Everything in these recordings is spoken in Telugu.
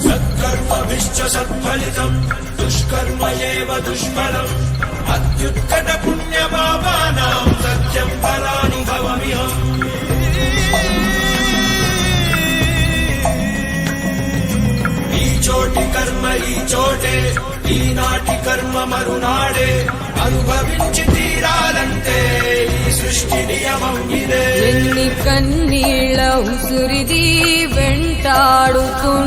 సత్కర్మభిశ్చ సత్ఫలితం దుష్కర్మ ఏవ దుష్ఫలం అత్యుత్కట పుణ్యపాపానాం సత్యం ఫలానుభవమిహం. ఈ చోటి కర్మ ఈ చోటే, ఈనాటి కర్మ మరునాడే, అనుభవించి తీరాలంటే ఈ సృష్టి నియమం ఇదే. ఎన్ని కన్నీళ్ళ ఉసురిది వెంటాడుతున్నది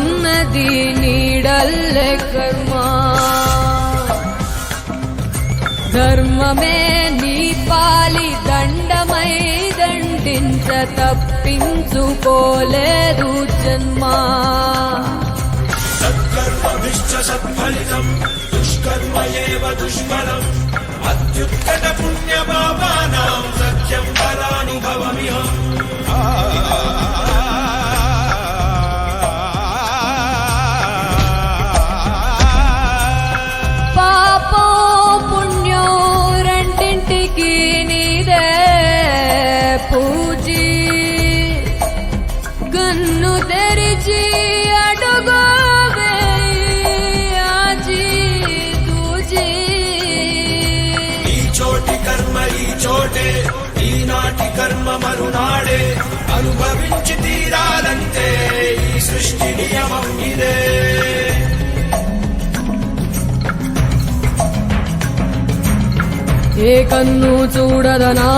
నీడల్లే కర్మ. ధర్మమే నీ పాలి దండమై దండించ తప్పించుకోలేదు జన్మ. సత్కర్మభిశ్చ సత్ఫలితం దుష్కర్మ ఏవ దుష్ఫలం అత్యుత్కట పుణ్యపాపానాం సత్యం ఫలానుభవమిహం. పాపం పుణ్యం రెండింటికి నీదే పూజీ. కన్ను తెరిచి అడుగు చోటే, ఈనాటి కర్మ మరునాడే, అనుభవించి తీరాలంటే ఈ సృష్టి నియమం ఇదే. ఏ కన్ను చూడదనా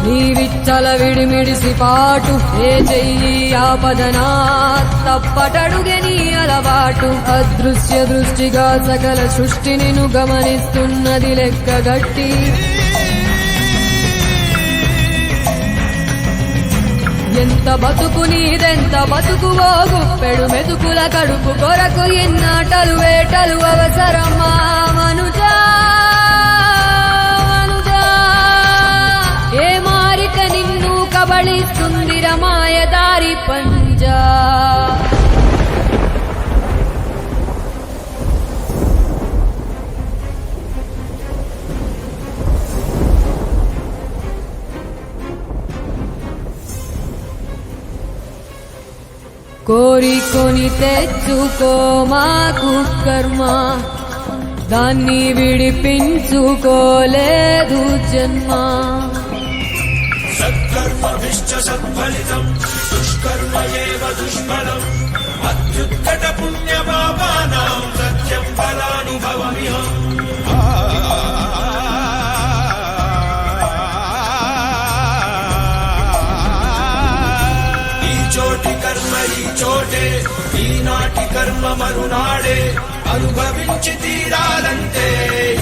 నీ విచ్చల విడిమిడిసి పాటు, ఏ చెయ్యి ఆపదనా తప్పటడుగే నీ అలవాటు. అదృశ్య దృష్టిగా సకల సృష్టిని ను గమనిస్తున్నది లెక్కగట్టి. ఎంత బతుకు నీదెంత బతుకువో గుప్పెడు మెతుకుల కడుపు కొరకు ఎన్నాటలు వేటలు అవసరమా మనుజా. ఏ మారిక నిన్ను కబళిస్తుంది రమాయదారి పంజా. కోరికొని తెచ్చుకో మాకు కర్మ, దాన్ని విడిపించుకోలేదు జన్మ. సత్కర్మభిశ్చ సత్ఫలితం దుష్కర్మ ఏవ దుష్ఫలం అత్యుత్కట పుణ్యపాపానాం సత్యం ఫలానుభవమిహం. ఈ చోటి కర్మ ఈ చోటే, ఈనాటి కర్మ మరునాడే, అనుభవించి తీరాలంటే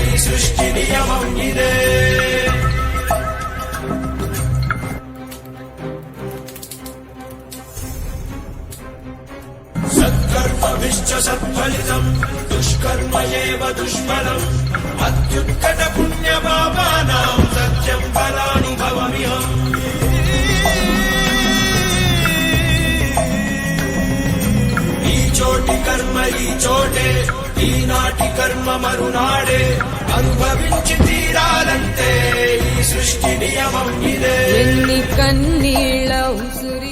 ఈ సృష్టి నియమం ఇదే. సత్కర్మభిశ్చ సత్ఫలితం దుష్కర్మ ఏవ దుష్ఫలం అత్యుత్కట పుణ్యపాపానాం సత్యం ఫలానుభవమిహం. ఈ చోటి కర్మ ఈ చోటే, ఈనాటి కర్మ మరునాడే, అనుభవించి తీరాలంటే ఈ సృష్టి నియమం ఇదే. ఎన్ని కన్నీళ్ళ ఉసురి